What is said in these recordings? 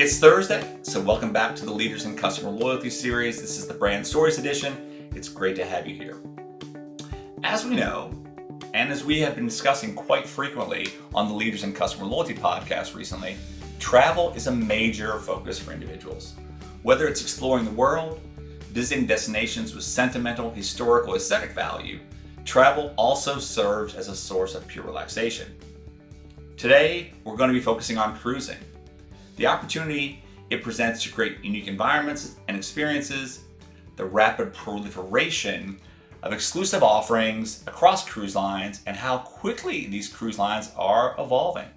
It's Thursday, so welcome back to the Leaders in Customer Loyalty series. This is the Brand Stories edition. It's great to have you here. As we know, and as we have been discussing quite frequently on the Leaders in Customer Loyalty podcast recently, travel is a major focus for individuals. Whether it's exploring the world, visiting destinations with sentimental, historical, aesthetic value, travel also serves as a source of pure relaxation. Today, we're going to be focusing on cruising. The opportunity it presents to create unique environments and experiences, the rapid proliferation of exclusive offerings across cruise lines, and how quickly these cruise lines are evolving.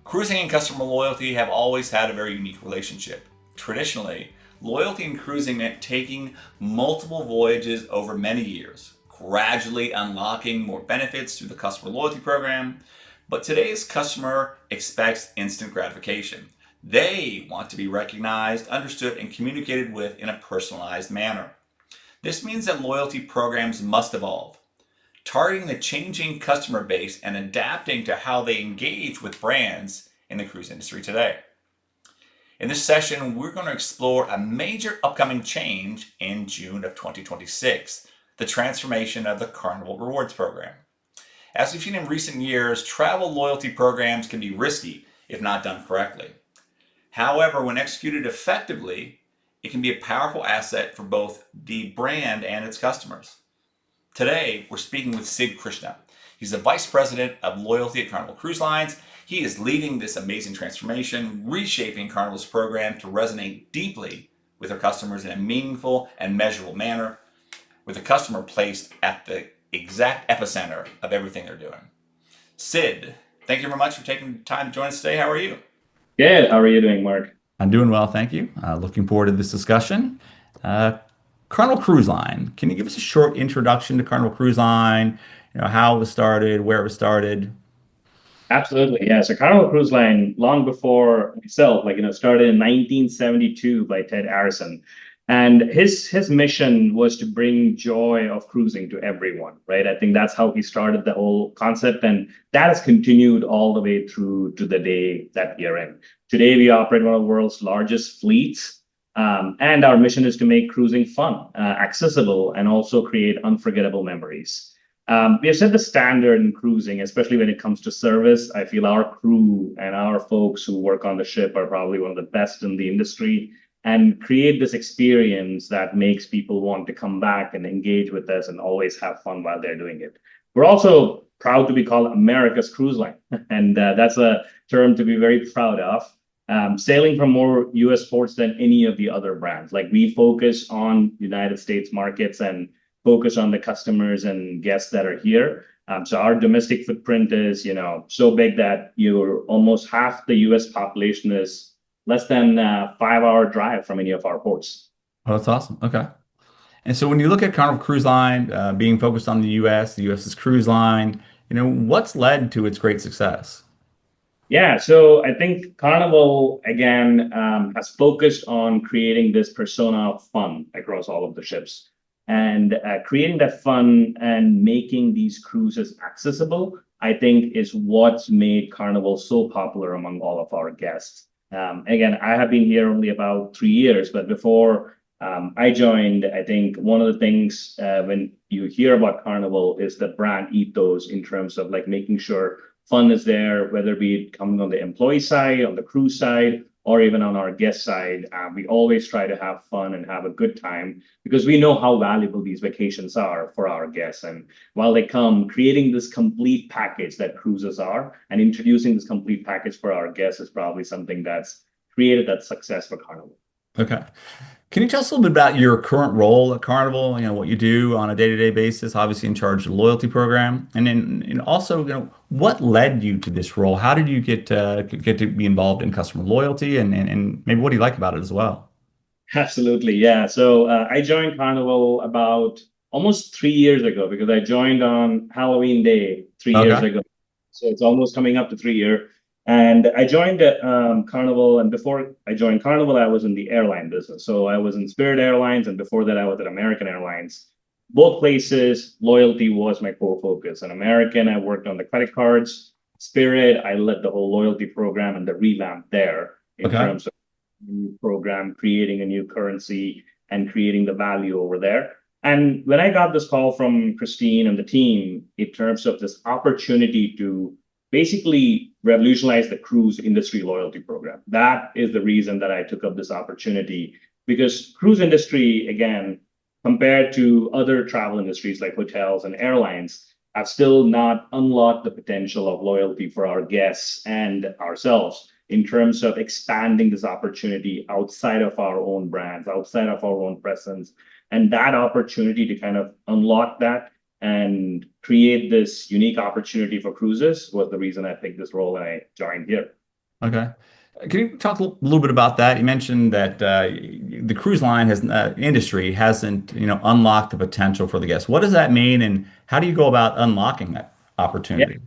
Cruising and customer loyalty have always had a very unique relationship. Traditionally, loyalty in cruising meant taking multiple voyages over many years, gradually unlocking more benefits through the customer loyalty program. But today's customer expects instant gratification. They want to be recognized, understood, and communicated with in a personalized manner. This means that loyalty programs must evolve, targeting the changing customer base and adapting to how they engage with brands in the cruise industry today. In this session, we're going to explore a major upcoming change in June of 2026, the transformation of the Carnival Rewards program. As we've seen in recent years, travel loyalty programs can be risky if not done correctly. However, when executed effectively, it can be a powerful asset for both the brand and its customers. Today, we're speaking with Sidharth Krishna. He's the Vice President of Loyalty at Carnival Cruise Lines. He is leading this amazing transformation, reshaping Carnival's program to resonate deeply with their customers in a meaningful and measurable manner, with the customer placed at the exact epicenter of everything they're doing. Sid, thank you very much for taking the time to join us today. How are you? Good. How are you doing, Mark? I'm doing well, thank you. Looking forward to this discussion. Carnival Cruise Line, can you give us a short introduction to Carnival Cruise Line? How it was started, where it was started? Absolutely. Yeah. So Carnival Cruise Line, long before myself, started in 1972 by Ted Arison. And his mission was to bring joy of cruising to everyone, right? I think that's how he started the whole concept. And that has continued all the way through to the day that we are in. Today, we operate one of the world's largest fleets. And our mission is to make cruising fun, accessible, and also create unforgettable memories. We have set the standard in cruising, especially when it comes to service. I feel our crew and our folks who work on the ship are probably one of the best in the industry and create this experience that makes people want to come back and engage with us and always have fun while they're doing it. We're also proud to be called America's Cruise Line, and that's a term to be very proud of. Sailing from more US ports than any of the other brands. Like, we focus on United States markets and focus on the customers and guests that are here. So our domestic footprint is, so big that you're almost half the US population is less than a 5-hour drive from any of our ports. Oh, that's awesome. Okay. And so when you look at Carnival Cruise Line being focused on the US's cruise line, what's led to its great success? Yeah, so I think Carnival, again, has focused on creating this persona of fun across all of the ships. And creating that fun and making these cruises accessible, I think, is what's made Carnival so popular among all of our guests. Again, I have been here only about 3 years, but before I joined, I think one of the things when you hear about Carnival is the brand ethos in terms of making sure fun is there, whether it be coming on the employee side, on the crew side, or even on our guest side. We always try to have fun and have a good time because we know how valuable these vacations are for our guests. And while they come, creating this complete package that cruises are and introducing this complete package for our guests is probably something that's created that success for Carnival. Okay. Can you tell us a little bit about your current role at Carnival, what you do on a day-to-day basis, obviously in charge of the loyalty program, and then also, what led you to this role? How did you get to be involved in customer loyalty, and maybe what do you like about it as well? Absolutely, yeah. So I joined Carnival about almost 3 years ago because I joined on Halloween Day 3 years Okay. ago. So it's almost coming up to 3 years. And I joined Carnival, and before I joined Carnival, I was in the airline business. So I was in Spirit Airlines, and before that, I was at American Airlines. Both places, loyalty was my core focus. In American, I worked on the credit cards. Spirit, I led the whole loyalty program and the revamp there. in Okay. terms of a new program, creating a new currency, and creating the value over there. And when I got this call from Christine and the team in terms of this opportunity to basically revolutionize the cruise industry loyalty program, that is the reason that I took up this opportunity, because cruise industry, again, compared to other travel industries like hotels and airlines, have still not unlocked the potential of loyalty for our guests and ourselves in terms of expanding this opportunity outside of our own brands, outside of our own presence. And that opportunity to kind of unlock that and create this unique opportunity for cruises was the reason I picked this role and I joined here. Okay. Can you talk a little bit about that? You mentioned that the cruise line has industry hasn't, unlocked the potential for the guests. What does that mean, and how do you go about unlocking that Yeah, opportunity?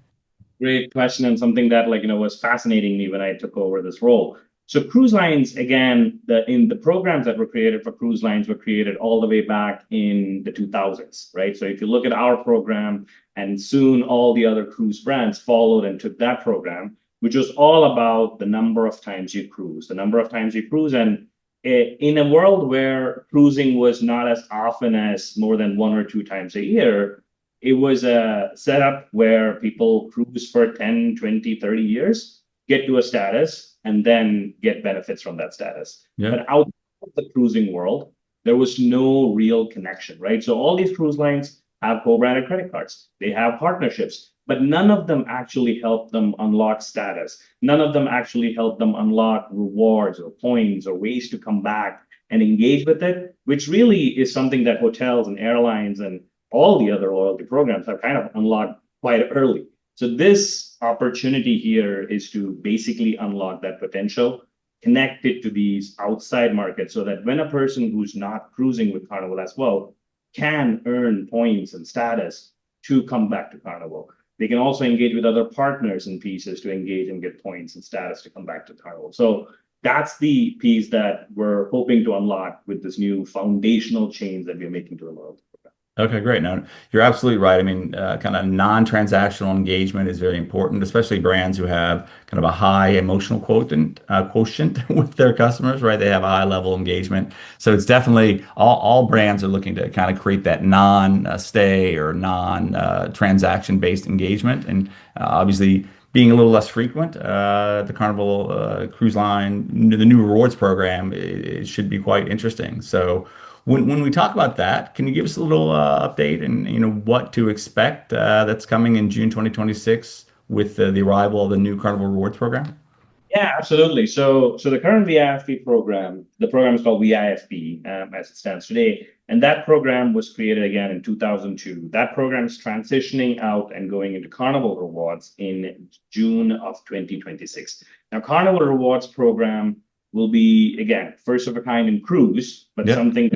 great question, and something that was fascinating me when I took over this role. So cruise lines, again, the programs that were created for cruise lines were created all the way back in the 2000s, right? So if you look at our program, and soon all the other cruise brands followed and took that program, which was all about the number of times you cruise, the number of times you cruise, and in a world where cruising was not as often as more than 1 or 2 times a year, it was a setup where people cruise for 10, 20, 30 years, get to a status, and then get benefits from that status. Yeah. But outside of the cruising world, there was no real connection, right? So all these cruise lines have co-branded credit cards, they have partnerships, but none of them actually help them unlock status. None of them actually help them unlock rewards or points or ways to come back and engage with it, which really is something that hotels and airlines and all the other loyalty programs have kind of unlocked quite early. So this opportunity here is to basically unlock that potential, connect it to these outside markets so that when a person who's not cruising with Carnival as well can earn points and status to come back to Carnival. They can also engage with other partners and pieces to engage and get points and status to come back to Carnival. So that's the piece that we're hoping to unlock with this new foundational change that we're making to the loyalty program. Okay, great. No, you're absolutely right. I mean, kind of non-transactional engagement is very important, especially brands who have kind of a high emotional quotient with their customers, right? They have a high level of engagement. So it's definitely all brands are looking to kind of create that non-stay or non-transaction based engagement. And obviously, being a little less frequent, the Carnival Cruise Line, the new rewards program, it should be quite interesting. So. When we talk about that, can you give us a little update and what to expect that's coming in June 2026 with the arrival of the new Carnival Rewards program? Yeah, absolutely. So the current VIFP program, the program is called VIFP as it stands today, and that program was created again in 2002. That program is transitioning out and going into Carnival Rewards in June of 2026. Now, Carnival Rewards program will be again first of a kind in cruise, but Yep. something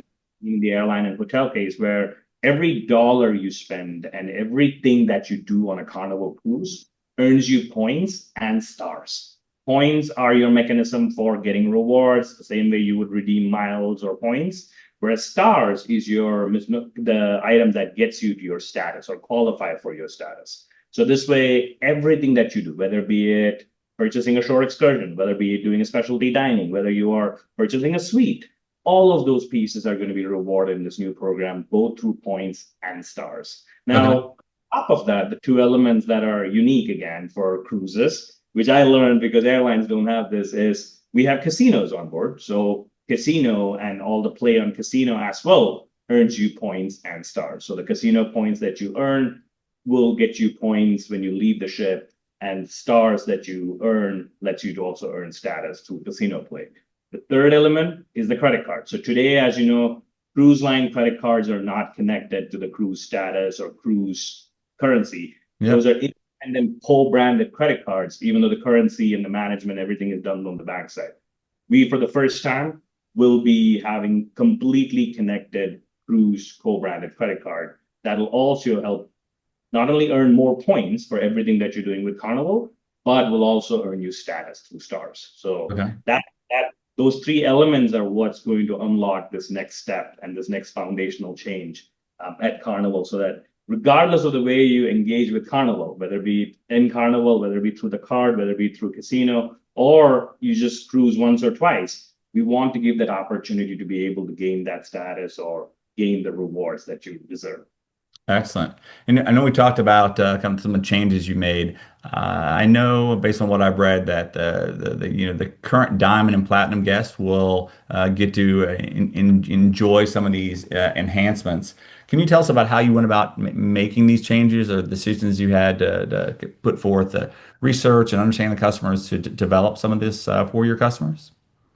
in the airline and hotel case where every dollar you spend and everything that you do on a Carnival cruise earns you points and stars. Points are your mechanism for getting rewards, the same way you would redeem miles or points. Whereas stars is the item that gets you to your status or qualify for your status. So this way, everything that you do, whether be it purchasing a short excursion, whether be it doing a specialty dining, whether you are purchasing a suite, all of those pieces are going to be rewarded in this new program, both through points and stars. Okay. Now, top of that, the two elements that are unique again for cruises, which I learned because airlines don't have this, is we have casinos on board. So casino and all the play on casino as well earns you points and stars. So the casino points that you earn will get you points when you leave the ship, and stars that you earn lets you to also earn status through casino play. The third element is the credit card. So today, as you know, cruise line credit cards are not connected to the cruise status or cruise currency. Those Yep. are independent co-branded credit cards, even though the currency and the management, everything is done on the backside. We, for the first time, will be having completely connected cruise co-branded credit card that will also help not only earn more points for everything that you're doing with Carnival, but will also earn you status through stars. So Okay. that those three elements are what's going to unlock this next step and this next foundational change at Carnival, so that regardless of the way you engage with Carnival, whether it be in Carnival, whether it be through the card, whether it be through casino, or you just cruise once or twice, we want to give that opportunity to be able to gain that status or gain the rewards that you deserve. Excellent. And I know we talked about kind of some of the changes you made. I know based on what I've read that the current diamond and platinum guests will get to enjoy some of these enhancements. Can you tell us about how you went about making these changes or decisions you had to put forth research and understand the customers to develop some of this for your customers?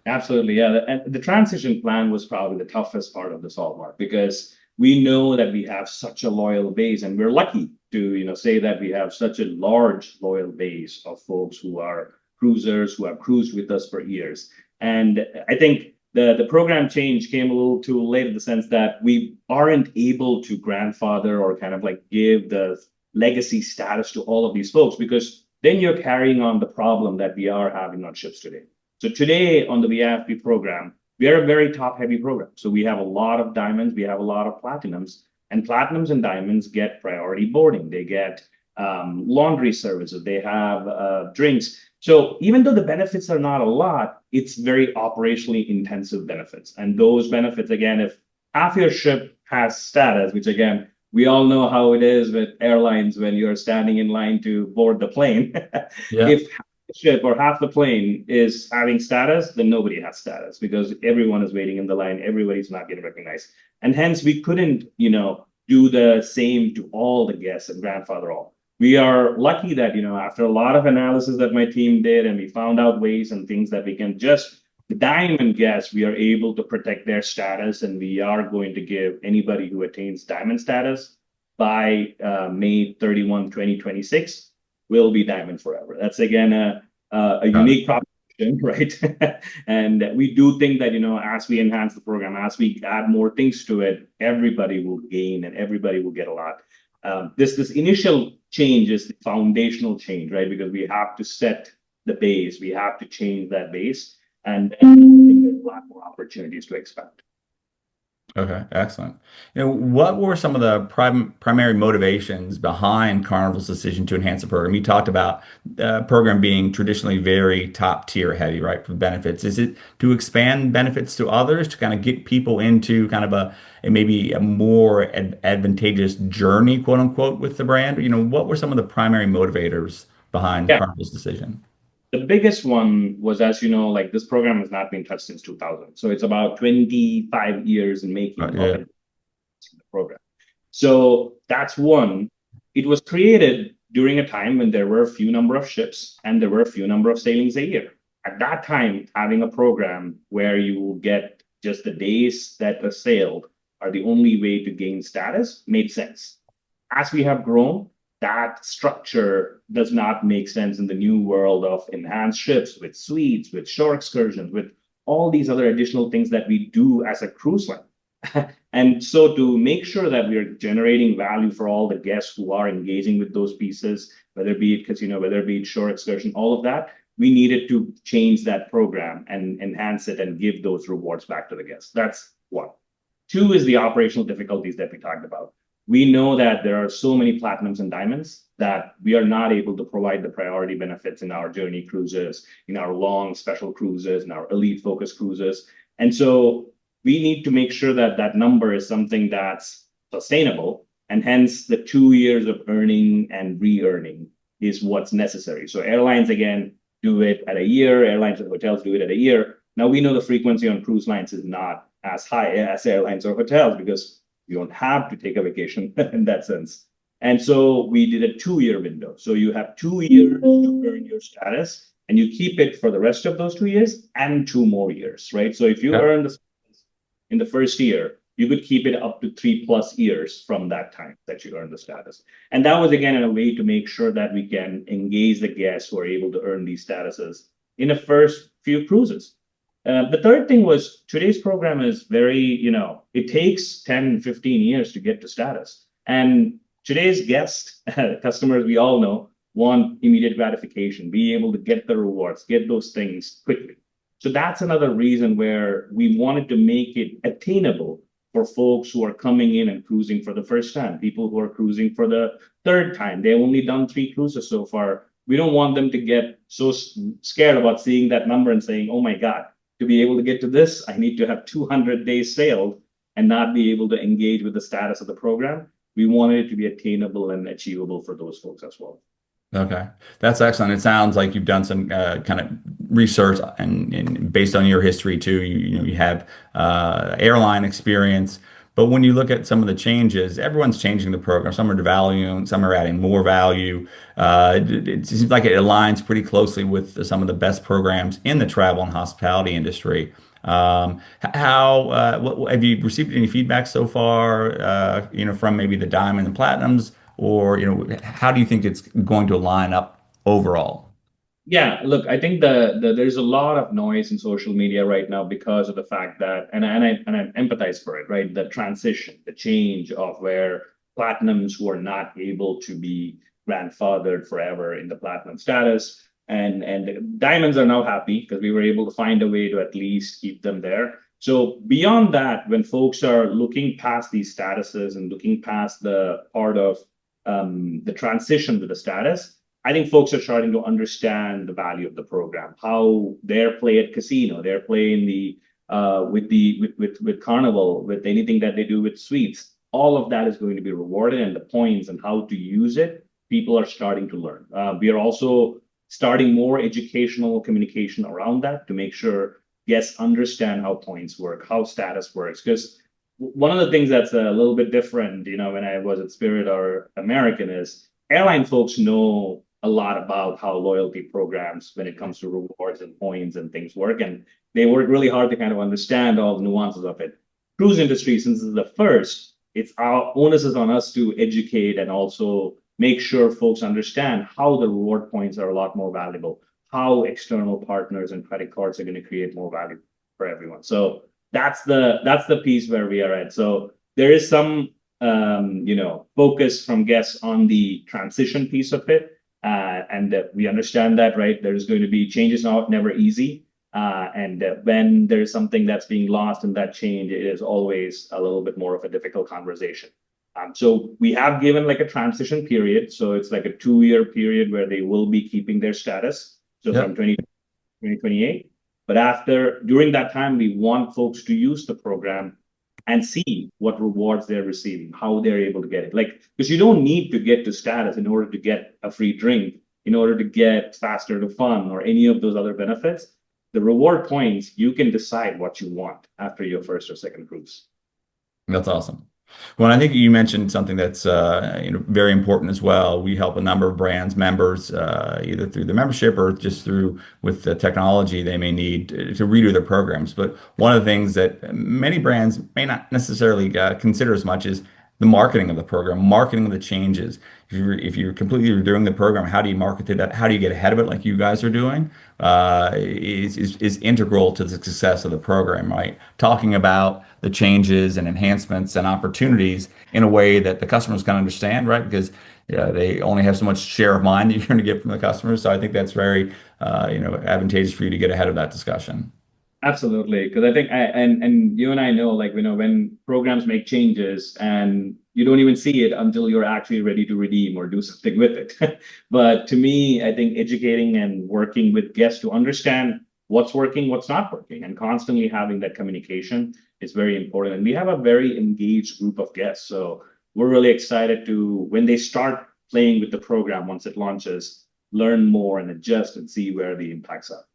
Absolutely, yeah. And the transition plan was probably the toughest part of this all, Mark, because we know that we have such a loyal base, and we're lucky to, say that we have such a large loyal base of folks who are cruisers who have cruised with us for years. And I think the program change came a little too late in the sense that we aren't able to grandfather or kind of like give the legacy status to all of these folks, because then you're carrying on the problem that we are having on ships today. So today on the VIFP program, we are a very top-heavy program. So we have a lot of diamonds, we have a lot of platinums, and platinums and diamonds get priority boarding. They get laundry services, they have drinks. So even though the benefits are not a lot, it's very operationally intensive benefits. And those benefits, again, if half your ship has status, which again, we all know how it is with airlines when you're standing in line to board the plane. Yeah. If ship or half the plane is having status, then nobody has status because everyone is waiting in the line. Everybody's not getting recognized. And hence we couldn't, do the same to all the guests and grandfather all. We are lucky that, after a lot of analysis that my team did, and we found out ways and things that we can just the diamond guests, we are able to protect their status, and we are going to give anybody who attains diamond status by May 31, 2026, will be diamond forever. That's again a unique proposition, right? And we do think that as we enhance the program, as we add more things to it, everybody will gain and everybody will get a lot. This initial change is the foundational change, right? Because we have to set the base, we have to change that base, and I think there's a lot more opportunities to expand. Okay, excellent. What were some of the primary motivations behind Carnival's decision to enhance the program? You talked about the program being traditionally very top tier heavy, right, for benefits. Is it to expand benefits to others to kind of get people into kind of a maybe a more advantageous journey, quote unquote, with the brand? What were some of the primary motivators behind Carnival's decision? The biggest one was, as you know, like this program has not been touched since 2000. So it's about 25 years in making of the program. So that's one. It was created during a time when there were a few number of ships and there were a few number of sailings a year. At that time, having a program where you will get just the days that are sailed are the only way to gain status made sense. As we have grown, that structure does not make sense in the new world of enhanced ships with suites, with shore excursions, with all these other additional things that we do as a cruise line. And so to make sure that we are generating value for all the guests who are engaging with those pieces, whether it be it casino, whether it be it shore excursion, all of that, we needed to change that program and enhance it and give those rewards back to the guests. That's one. Two is the operational difficulties that we talked about. We know that there are so many platinums and diamonds that we are not able to provide the priority benefits in our journey cruises, in our long special cruises, in our elite focus cruises. And so we need to make sure that that number is something that's sustainable. And hence the 2 years of earning and re-earning is what's necessary. So airlines, again, do it at a year. Airlines and hotels do it at a year. Now we know the frequency on cruise lines is not as high as airlines or hotels because you don't have to take a vacation in that sense. And so we did a 2-year window. So you have 2 years to earn your status and you keep it for the rest of those 2 years and 2 more years, right? So if you earn the status in the first year, you could keep it up to 3+ years from that time that you earn the status. And that was, again, in a way to make sure that we can engage the guests who are able to earn these statuses in the first few cruises. The third thing was today's program is very, it takes 10, 15 years to get to status. And today's guests, customers, we all know, want immediate gratification, be able to get the rewards, get those things quickly. So that's another reason where we wanted to make it attainable for folks who are coming in and cruising for the first time, people who are cruising for the third time. They've only done 3 cruises so far. We don't want them to get so scared about seeing that number and saying, oh my God, to be able to get to this, I need to have 200 days sailed and not be able to engage with the status of the program. We wanted it to be attainable and achievable for those folks as well. Okay, that's excellent. It sounds like you've done some kind of research and based on your history too. You have airline experience, but when you look at some of the changes, everyone's changing the program. Some are devaluing, some are adding more value. It seems like it aligns pretty closely with some of the best programs in the travel and hospitality industry. Have you received any feedback so far? From maybe the diamond and platinums, or how do you think it's going to line up overall? Yeah, look, I think there's a lot of noise in social media right now because of the fact that, and I empathize for it, right? The transition, the change of where platinums who are not able to be grandfathered forever in the platinum status, and diamonds are now happy because we were able to find a way to at least keep them there. So beyond that, when folks are looking past these statuses and looking past the part of the transition to the status, I think folks are starting to understand the value of the program, how their play at casino, their play in the with Carnival, with anything that they do with suites, all of that is going to be rewarded, and the points and how to use it, people are starting to learn. We are also starting more educational communication around that to make sure guests understand how points work, how status works, because one of the things that's a little bit different, when I was at Spirit or American, is airline folks know a lot about how loyalty programs, when it comes to rewards and points and things work, and they work really hard to kind of understand all the nuances of it. Cruise industry, since this is the first, it's our onus is on us to educate and also make sure folks understand how the reward points are a lot more valuable, how external partners and credit cards are going to create more value for everyone. So that's the piece where we are at. So there is some focus from guests on the transition piece of it, and we understand that, right? There's going to be changes, now never easy, and when there's something that's being lost in that change, it is always a little bit more of a difficult conversation. So we have given like a transition period, so it's like a 2-year period where they will be keeping their status, so Yep. from 2028. But during that time, we want folks to use the program and see what rewards they're receiving, how they're able to get it. Like, because you don't need to get to status in order to get a free drink, in order to get faster to fun or any of those other benefits. The reward points, you can decide what you want after your first or second cruise. That's awesome. Well, I think you mentioned something that's very important as well. We help a number of brands members either through the membership or just through with the technology they may need to redo their programs. But one of the things that many brands may not necessarily consider as much is the marketing of the program, marketing of the changes. If you're completely redoing the program, how do you market it? How do you get ahead of it like you guys are doing? Is integral to the success of the program, right? Talking about the changes and enhancements and opportunities in a way that the customers can understand, right? Because they only have so much share of mind that you're going to get from the customers. So I think that's very, advantageous for you to get ahead of that discussion. Absolutely, because I think and you and I know, like, when programs make changes and you don't even see it until you're actually ready to redeem or do something with it. But to me, I think educating and working with guests to understand what's working, what's not working, and constantly having that communication is very important. And we have a very engaged group of guests, so we're really excited to, when they start playing with the program once it launches, learn more and adjust and see where the impacts are.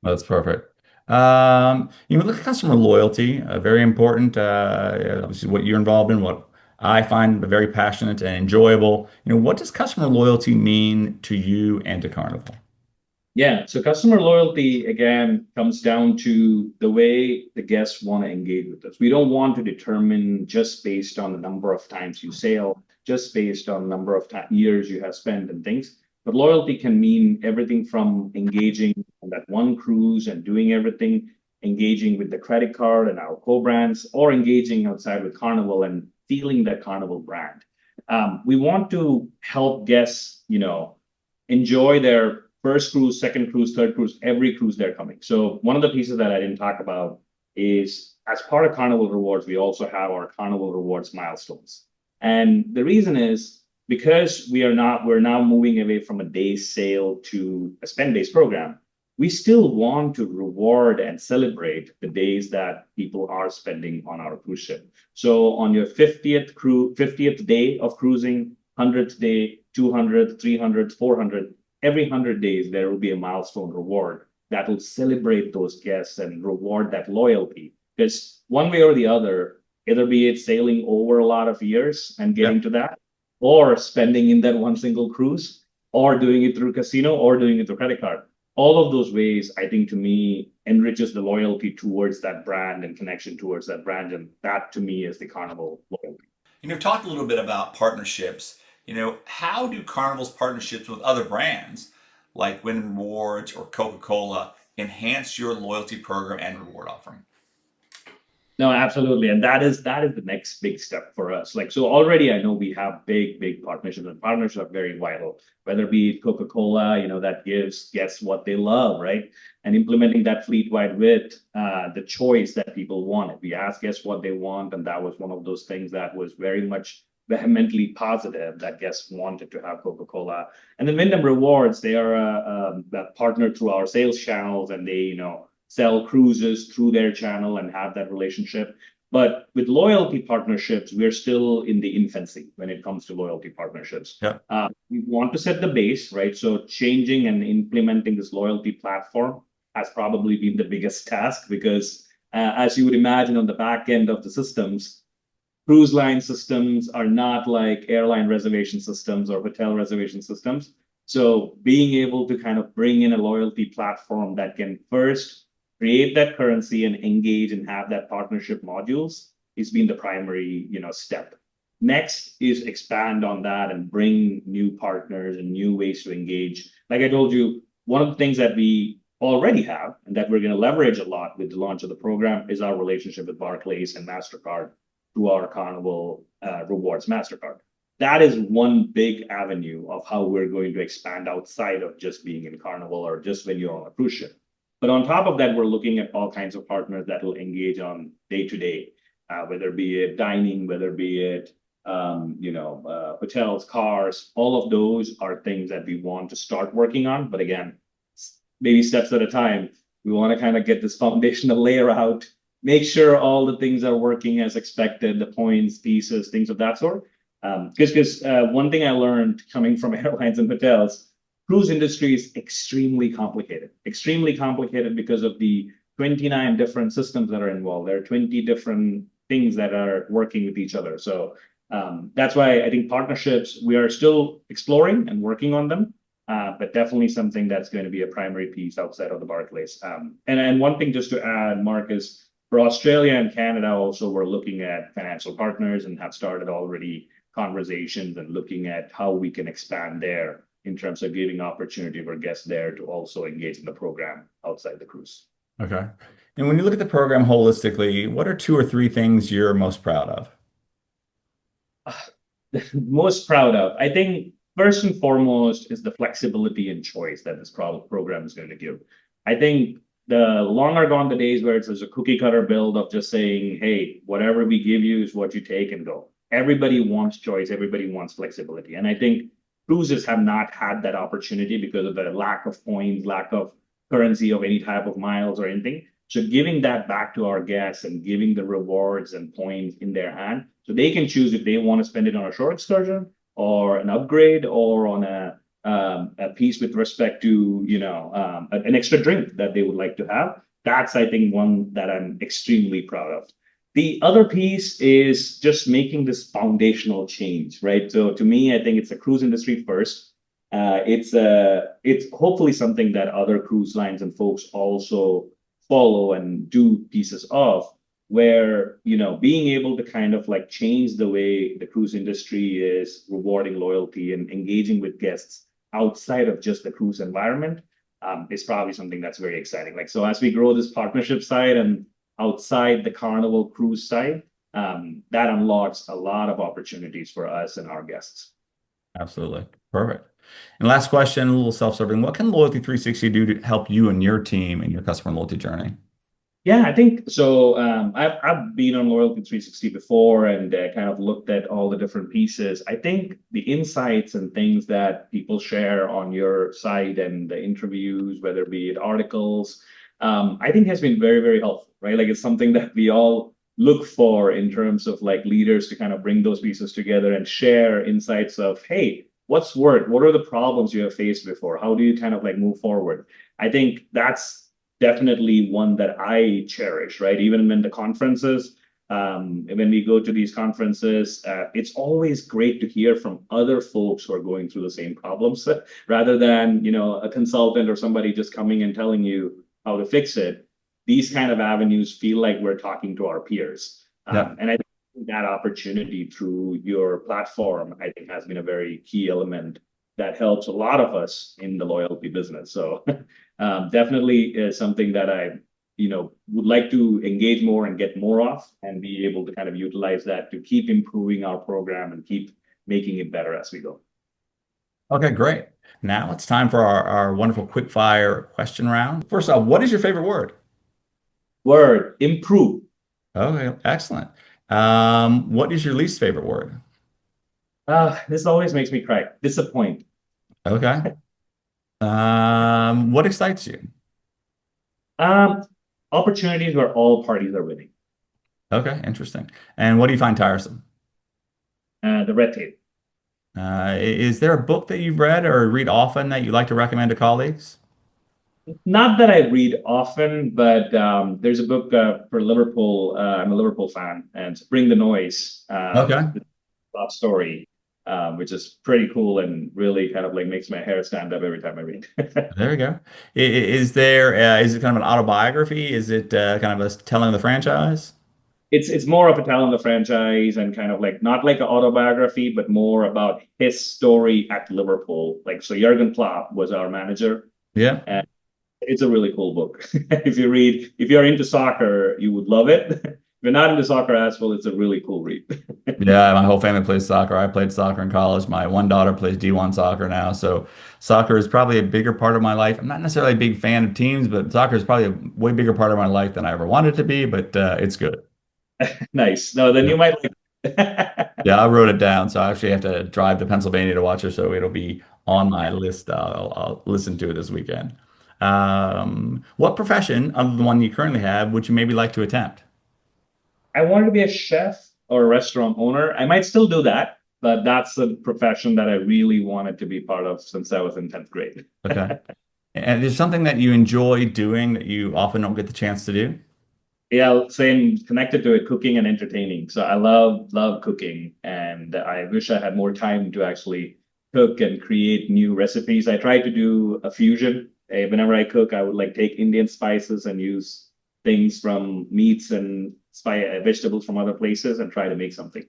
That's perfect. Look at customer loyalty, very important. Obviously, what you're involved in, what I find very passionate and enjoyable. What does customer loyalty mean to you and to Carnival? Yeah, so customer loyalty again comes down to the way the guests want to engage with us. We don't want to determine just based on the number of times you sail, just based on the number of years you have spent and things. But loyalty can mean everything from engaging on that one cruise and doing everything, engaging with the credit card and our co-brands, or engaging outside with Carnival and feeling that Carnival brand. We want to help guests, enjoy their first cruise, second cruise, third cruise, every cruise they're coming. So one of the pieces that I didn't talk about is as part of Carnival Rewards, we also have our Carnival Rewards milestones. And the reason is because we're now moving away from a day sale to a spend-based program. We still want to reward and celebrate the days that people are spending on our cruise ship. So on your 50th day of cruising, 100th day, 200th, 300th, 400th, every 100 days, there will be a milestone reward that will celebrate those guests and reward that loyalty. Because one way or the other, either be it sailing over a lot of years and getting to that, or spending in that one single cruise, or doing it through casino, or doing it through credit card. All of those ways, I think, to me, enriches the loyalty towards that brand and connection towards that brand. And that, to me, is the Carnival loyalty. We've talked a little bit about partnerships. How do Carnival's partnerships with other brands like Win Rewards or Coca-Cola enhance your loyalty program and reward offering? No, absolutely. And that is the next big step for us. Like, so already I know we have big partnerships, and partnerships are very vital, whether it be Coca-Cola, that gives guests what they love, right? And implementing that fleet-wide with the choice that people wanted. We asked guests what they want, and that was one of those things that was very much vehemently positive, that guests wanted to have Coca-Cola. And then Wyndham Rewards, they are a partner through our sales channels, and they, sell cruises through their channel and have that relationship. But with loyalty partnerships, we're still in the infancy when it comes to loyalty partnerships. Yeah. We want to set the base, right? So changing and implementing this loyalty platform has probably been the biggest task because, as you would imagine, on the back end of the systems, cruise line systems are not like airline reservation systems or hotel reservation systems. So being able to kind of bring in a loyalty platform that can first create that currency and engage and have that partnership modules has been the primary, step. Next is expand on that and bring new partners and new ways to engage. Like I told you, one of the things that we already have and that we're going to leverage a lot with the launch of the program is our relationship with Barclays and MasterCard through our Carnival Rewards MasterCard. That is one big avenue of how we're going to expand outside of just being in Carnival or just when you're on a cruise ship. But on top of that, we're looking at all kinds of partners that will engage on day-to-day, whether be it dining, whether be it hotels, cars. All of those are things that we want to start working on. But again, baby steps at a time. We want to kind of get this foundational layer out, make sure all the things are working as expected, the points, pieces, things of that sort. Because one thing I learned coming from airlines and hotels, cruise industry is extremely complicated because of the 29 different systems that are involved. There are 20 different things that are working with each other. So that's why I think partnerships, we are still exploring and working on them, but definitely something that's going to be a primary piece outside of the Barclays. And one thing just to add, Mark, is for Australia and Canada also, we're looking at financial partners and have started already conversations and looking at how we can expand there in terms of giving opportunity for guests there to also engage in the program outside the cruise. Okay. And when you look at the program holistically, what are 2 or 3 things you're most proud of? Most proud of, I think, first and foremost, is the flexibility and choice that this program is going to give. I think the long are gone the days where it's a cookie cutter build of just saying, hey, whatever we give you is what you take and go. Everybody wants choice. Everybody wants flexibility. And I think cruises have not had that opportunity because of the lack of points, lack of currency of any type of miles or anything. So giving that back to our guests and giving the rewards and points in their hand, so they can choose if they want to spend it on a short excursion or an upgrade or on a piece with respect to, an extra drink that they would like to have. That's, I think, one that I'm extremely proud of. The other piece is just making this foundational change, right? So to me, I think it's a cruise industry first. It's hopefully something that other cruise lines and folks also follow and do pieces of, where being able to kind of like change the way the cruise industry is rewarding loyalty and engaging with guests outside of just the cruise environment is probably something that's very exciting. Like, so as we grow this partnership side and outside the Carnival cruise side, that unlocks a lot of opportunities for us and our guests. Absolutely. Perfect. And last question, a little self-serving. What can Loyalty360 do to help you and your team in your customer loyalty journey? Yeah, I think so. I've been on Loyalty 360 before and kind of looked at all the different pieces. I think the insights and things that people share on your site and the interviews, whether it be it articles, I think has been very, very helpful, right? Like it's something that we all look for in terms of like leaders to kind of bring those pieces together and share insights of, hey, what's worked? What are the problems you have faced before? How do you kind of like move forward? I think that's definitely one that I cherish, right? Even when the conferences, when we go to these conferences, it's always great to hear from other folks who are going through the same problems rather than, a consultant or somebody just coming and telling you how to fix it. These kind of avenues feel like we're talking to our peers. Yeah. And I think that opportunity through your platform, I think, has been a very key element that helps a lot of us in the loyalty business. So definitely is something that I, would like to engage more and get more of, and be able to kind of utilize that to keep improving our program and keep making it better as we go. Okay, great. Now it's time for our wonderful quick fire question round. First off, what is your favorite word? Word, improve. Okay, excellent. What is your least favorite word? This always makes me cry. Disappoint. Okay. What excites you? Um, Opportunities where all parties are winning. Okay, interesting. And what do you find tiresome? The red tape. Is there a book that you've read or read often that you like to recommend to colleagues? Not that I read often, but there's a book for Liverpool. I'm a Liverpool fan, and it's Bring the Noise. Okay, Love story, which is pretty cool and really kind of like makes my hair stand up every time I read. there we go. Is it kind of an autobiography? Is it kind of a telling of the franchise? It's more of a tale in the franchise and kind of like not like an autobiography, but more about his story at Liverpool. Like so, Jurgen Klopp was our manager, Yeah. and it's a really cool book. If you're into soccer, you would love it. If you're not into soccer as well, it's a really cool read. Yeah, my whole family plays soccer. I played soccer in college. My one daughter plays D1 soccer now. So soccer is probably a bigger part of my life. I'm not necessarily a big fan of teams, but soccer is probably a way bigger part of my life than I ever wanted it to be, but it's good. Nice. No, then Yeah. you might like it. Yeah, I wrote it down. So I actually have to drive to Pennsylvania to watch it. So it'll be on my list. I'll listen to it this weekend. What profession, other than the one you currently have, would you maybe like to attempt? I wanted to be a chef or a restaurant owner. I might still do that, but that's a profession that I really wanted to be part of since I was in 10th grade. Okay. And is something that you enjoy doing that you often don't get the chance to do? Yeah, same connected to it, cooking and entertaining. So I love cooking, and I wish I had more time to actually cook and create new recipes. I try to do a fusion. Whenever I cook, I would like take Indian spices and use things from meats and vegetables from other places and try to make something.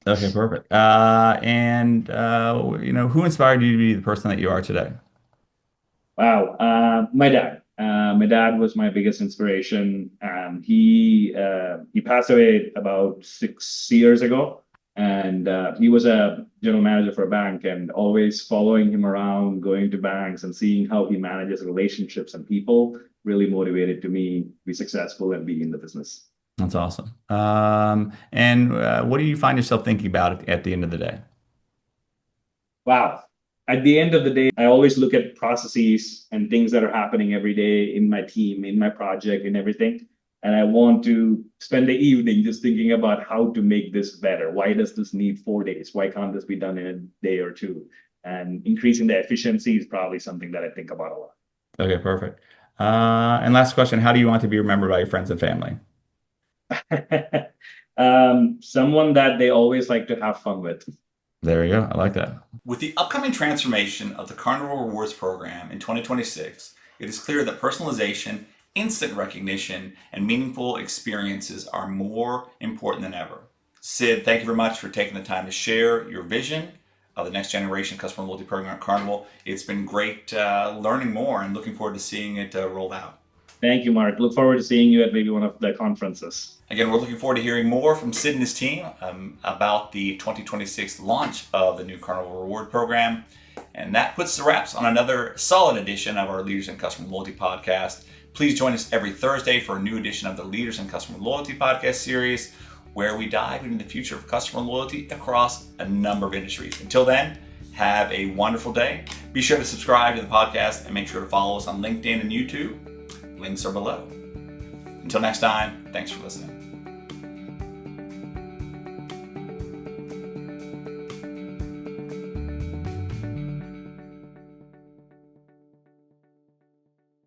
Okay, perfect. And who inspired you to be the person that you are today? Wow. My dad. My dad was my biggest inspiration. He passed away about 6 years ago, and he was a general manager for a bank. And always following him around, going to banks, and seeing how he manages relationships and people really motivated to me be successful and be in the business. That's awesome. And what do you find yourself thinking about at the end of the day? Wow. At the end of the day, I always look at processes and things that are happening every day in my team, in my project, in everything. And I want to spend the evening just thinking about how to make this better. Why does this need 4 days? Why can't this be done in a day or two? And increasing the efficiency is probably something that I think about a lot. Okay, perfect. And last question, how do you want to be remembered by your friends and family? Someone that they always like to have fun with. There you go. I like that. With the upcoming transformation of the Carnival Rewards program in 2026, it is clear that personalization, instant recognition, and meaningful experiences are more important than ever. Sid, thank you very much for taking the time to share your vision of the next generation customer loyalty program at Carnival. It's been great learning more and looking forward to seeing it rolled out. Thank you, Mark. Look forward to seeing you at maybe one of the conferences. Again, we're looking forward to hearing more from Sid and his team about the 2026 launch of the new Carnival Reward program. And that puts the wraps on another solid edition of our Leaders in Customer Loyalty podcast. Please join us every Thursday for a new edition of the Leaders in Customer Loyalty podcast series, where we dive into the future of customer loyalty across a number of industries. Until then, have a wonderful day. Be sure to subscribe to the podcast and make sure to follow us on LinkedIn and YouTube. Links are below. Until next time, thanks for listening.